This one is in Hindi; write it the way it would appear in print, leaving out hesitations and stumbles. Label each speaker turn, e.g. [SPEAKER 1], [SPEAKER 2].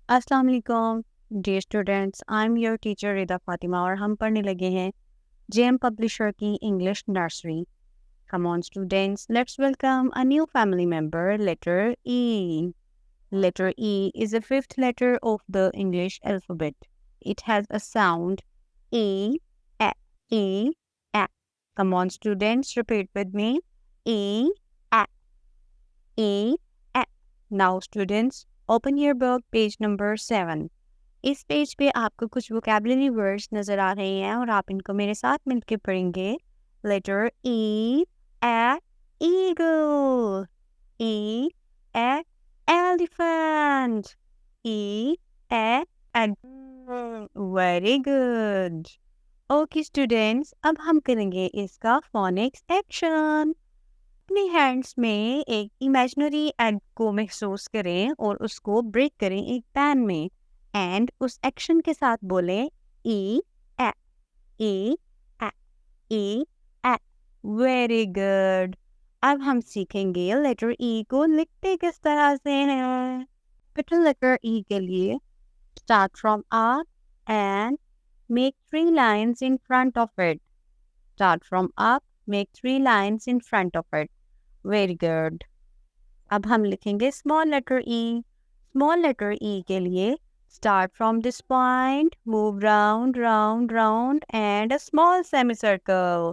[SPEAKER 1] अस्सलाम वालेकुम dear students, I am your teacher Rida Fatima और हम पढ़ने लगे हैं जेएम पब्लिशर की English nursery. Come on students, let's welcome a new family member, letter E. Letter E is the fifth letter of the English alphabet. It has a sound E, A, E, A. Come on, students, repeat with me. E, A, E, A. Now, students, open your book, page number 7. इस पेज पे आपको कुछ वोकैबुलरी वर्ड्स नज़र आ रहे हैं और आप इनको मेरे साथ मिलकर पढ़ेंगे। Letter E, A, eagle, E, A, elephant, E, A, and very good. Okay students, अब हम करेंगे इसका फोनिक्स एक्शन। अपने हैंड्स में एक इमेजिनरी एग को महसूस करें और उसको ब्रेक करें एक पैन में एंड उस एक्शन के साथ बोलें ई, ए, ई, ए, ई, ए। Very good. अब हम सीखेंगे लेटर ई को लिखते किस तरह से हैं। कैपिटल लेटर ई के लिए start from up and make 3 lines in front of it. Start from up, make 3 lines in front of it. Very good. अब हम लिखेंगे स्मॉल लेटर ई। स्मॉल लेटर ई के लिए start from this point, move round round round and a small semi circle.